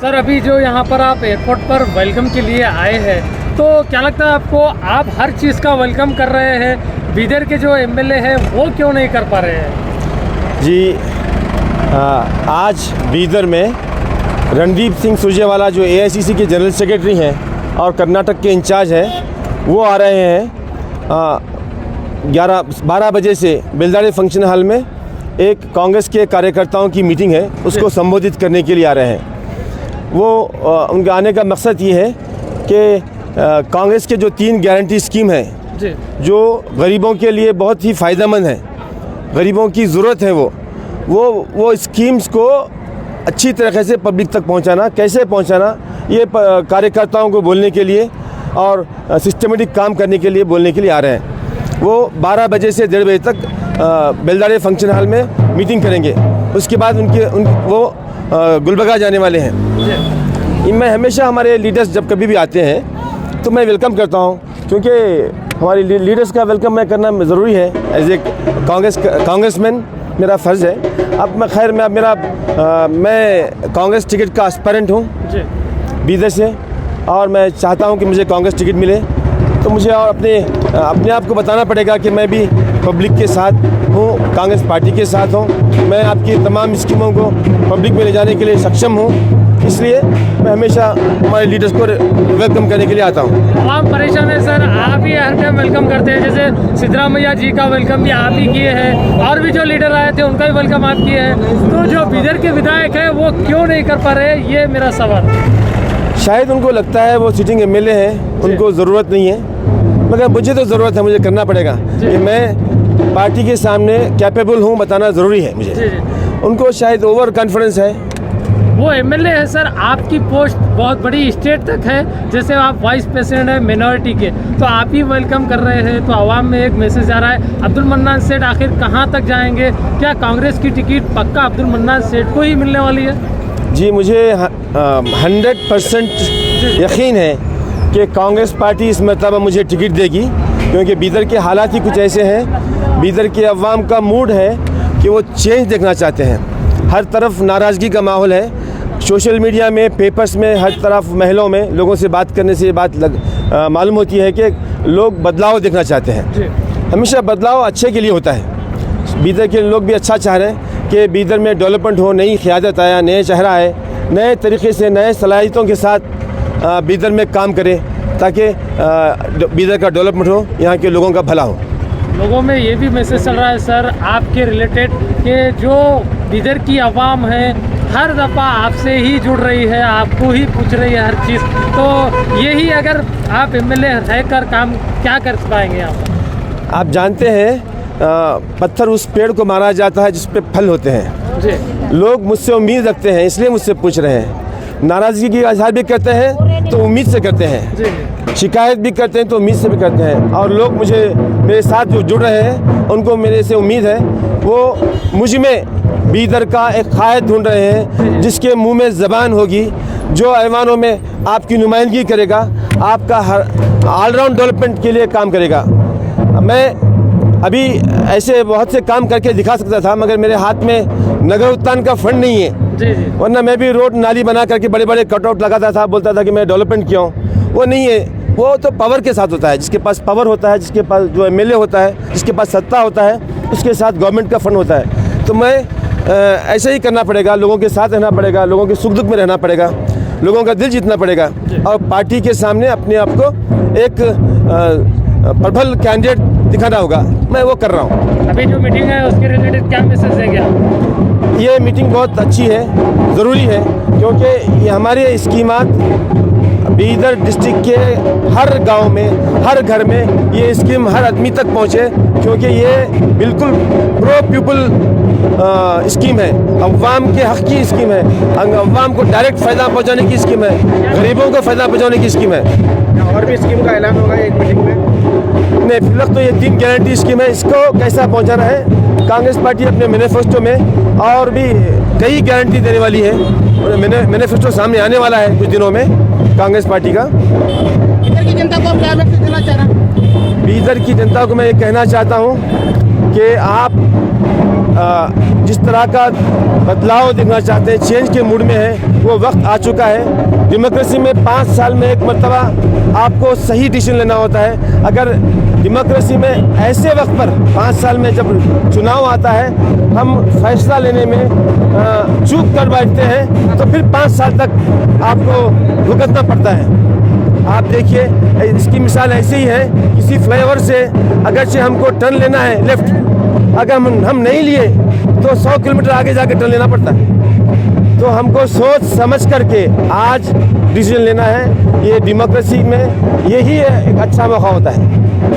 Sir अभी जो यहाँ पर आप एयरपोर्ट पर वेलकम के लिए आए हैं, तो क्या लगता है आपको, आप हर चीज़ का वेलकम कर रहे हैं, बीदर के जो एमएलए हैं वो क्यों नहीं कर पा रहे हैं? जी आज बीदर में रणदीप सिंह सुरजेवाला जो एआईसीसी के जनरल सेक्रेटरी हैं और कर्नाटक के इंचार्ज हैं, वो आ रहे हैं 12 बजे से बेलदारे फंक्शन हॉल में एक कांग्रेस के कार्यकर्ताओं की मीटिंग है, उसको संबोधित करने के लिए आ रहे हैं। वो उनके आने का मकसद ये है कि कांग्रेस के जो 3 गारंटी स्कीम है जो गरीबों के लिए बहुत ही फ़ायदेमंद है, गरीबों की ज़रूरत है, वो स्कीम्स को अच्छी तरीके से पब्लिक तक पहुंचाना, कैसे पहुंचाना, ये कार्यकर्ताओं को बोलने के लिए और सिस्टमेटिक काम करने के लिए बोलने के लिए आ रहे हैं। वो 12 बजे से 1:30 बजे तक बेलदारे फंक्शन हॉल में मीटिंग करेंगे। उसके बाद वो गुलबर्गा जाने वाले हैं। मैं हमेशा हमारे लीडर्स जब कभी भी आते हैं तो मैं वेलकम करता हूं, क्योंकि हमारे लीडर्स का वेलकम मैं करना ज़रूरी है। एज ए कांग्रेसमैन मेरा फ़र्ज़ है। अब मैं कांग्रेस टिकट का एस्पायरेंट हूँ बीदर से, और मैं चाहता हूँ कि मुझे कांग्रेस टिकट मिले। तो मुझे और अपने आप को बताना पड़ेगा कि मैं भी पब्लिक के साथ हूँ, कांग्रेस पार्टी के साथ हूँ। मैं आपकी तमाम स्कीमों को पब्लिक में ले जाने के लिए सक्षम हूँ। इसलिए मैं हमेशा हमारे लीडर्स को वेलकम करने के लिए आता हूँ। आप परेशान है सर, आप ही हर टाइम वेलकम करते हैं, जैसे सिद्धरामैया जी का वेलकम भी आप ही किए हैं और भी जो लीडर आए थे उनका भी वेलकम आप किए हैं। तो जो बीदर के विधायक है वो क्यों नहीं कर पा रहे, ये मेरा सवाल। शायद उनको लगता है वो सिटिंग एमएलए हैं, उनको ज़रूरत नहीं है, मगर मुझे तो ज़रूरत है। मुझे करना पड़ेगा कि मैं पार्टी के सामने कैपेबल हूँ, बताना ज़रूरी है मुझे। उनको शायद ओवर कॉन्फिडेंस है। वो एमएलए है सर, आपकी पोस्ट बहुत बड़ी स्टेट तक है, जैसे आप वाइस प्रेसिडेंट है मिनॉरिटी के, तो आप ही वेलकम कर रहे हैं, तो आवाम में एक मैसेज आ रहा है। अब्दुल मन्नान सेठ आखिर कहाँ तक जाएंगे? क्या कांग्रेस की टिकट पक्का अब्दुल मन्नान सेठ को ही मिलने वाली है? जी मुझे 100% यकीन है कि कांग्रेस पार्टी इस मरतबा मुझे टिकट देगी, क्योंकि बीदर के हालात ही कुछ ऐसे हैं। बीदर के अवाम का मूड है कि वो चेंज देखना चाहते हैं। हर तरफ नाराज़गी का माहौल है। सोशल मीडिया में, पेपर्स में, हर तरफ महलों में लोगों से बात करने से ये बात मालूम होती है कि लोग बदलाव देखना चाहते हैं। हमेशा बदलाव अच्छे के लिए होता है। बीदर के लोग भी अच्छा चाह रहे हैं कि बीदर में डेवलपमेंट हो, नई क़यादत आया, नए चेहरा आए, नए तरीके से, नए सलाहियतों के साथ बीदर में काम करे, ताकि बीदर का डेवलपमेंट हो, यहाँ के लोगों का भला हो। लोगों में ये भी मैसेज चल रहा है सर आपके रिलेटेड कि जो बीदर की आवाम है हर दफ़ा आपसे ही जुड़ रही है, आपको ही पूछ रही है हर चीज़। तो यही अगर आप एमएलए रहकर काम क्या कर पाएंगे आप जानते हैं पत्थर उस पेड़ को मारा जाता है जिस पे फल होते हैं जी। लोग मुझसे उम्मीद रखते हैं, इसलिए मुझसे पूछ रहे हैं। नाराज़गी की इज़हार भी करते हैं तो उम्मीद से करते हैं जी। शिकायत भी करते हैं तो उम्मीद से भी करते हैं। और लोग मेरे साथ जो जुड़ रहे हैं उनको मेरे से उम्मीद है, वो मुझ में बीदर का एक कायद ढूंढ रहे हैं जिसके मुंह में ज़बान होगी, जो ऐवानों में आपकी नुमाइंदगी करेगा, आपका हर ऑलराउंड डेवलपमेंट के लिए काम करेगा। मैं अभी ऐसे बहुत से काम करके दिखा सकता था, मगर मेरे हाथ में नगर उत्थान का फंड नहीं है जी। वरना मैं भी रोड नाली बना करके बड़े बड़े कटआउट लगाता था, बोलता था कि मैं डेवलपमेंट किया हूँ। वो नहीं है। वो तो पावर के साथ होता है। जिसके पास पावर होता है, जिसके पास जो एमएलए होता है, जिसके पास सत्ता होता है, उसके साथ गवर्नमेंट का फंड होता है। तो मैं ऐसे ही करना पड़ेगा, लोगों के साथ रहना पड़ेगा, लोगों के सुख दुख में रहना पड़ेगा, लोगों का दिल जीतना पड़ेगा, और पार्टी के सामने अपने आप को एक प्रबल कैंडिडेट दिखाना होगा। मैं वो कर रहा हूँ। अभी जो मीटिंग है उसके रिलेटेड क्या मैसेज देंगे आप? ये मीटिंग बहुत अच्छी है, ज़रूरी है, क्योंकि ये हमारे स्कीमात बीदर डिस्ट्रिक्ट के हर गांव में, हर घर में ये स्कीम हर आदमी तक पहुंचे, क्योंकि ये बिल्कुल प्रो पीपल स्कीम है, अवाम के हक़ की स्कीम है, अवाम को डायरेक्ट फ़ायदा पहुंचाने की स्कीम है, गरीबों को फ़ायदा पहुंचाने की स्कीम है। और भी स्कीम का ऐलान होगा एक मीटिंग में? नहीं, फिलहाल तो ये 3 गारंटी स्कीम है। इसको कैसा पहुंचाना है, कांग्रेस पार्टी अपने मैनिफेस्टो में और भी कई गारंटी देने वाली है। मैनिफेस्टो सामने आने वाला है कुछ दिनों में कांग्रेस पार्टी का। बीदर की जनता को क्या मैसेज देना चाह रहा है? बीदर की जनता को मैं ये कहना चाहता हूँ कि आप जिस तरह का बदलाव देखना चाहते हैं, चेंज के मूड में है, वो वक्त आ चुका है। डेमोक्रेसी में 5 साल में एक मरतबा आपको सही डिसीजन लेना होता है। अगर डेमोक्रेसी में ऐसे वक्त पर 5 साल में जब चुनाव आता है हम फैसला लेने में चूक कर बैठते हैं तो फिर 5 साल तक आपको भुगतना पड़ता है। आप देखिए, इसकी मिसाल ऐसी ही है, किसी फ्लाईओवर से अगर से हमको टर्न लेना है लेफ्ट, अगर हम नहीं लिए तो 100 किलोमीटर आगे जाके टर्न लेना पड़ता है। तो हमको सोच समझ करके आज डिसीजन लेना है। ये डेमोक्रेसी में यही एक अच्छा मौका होता है।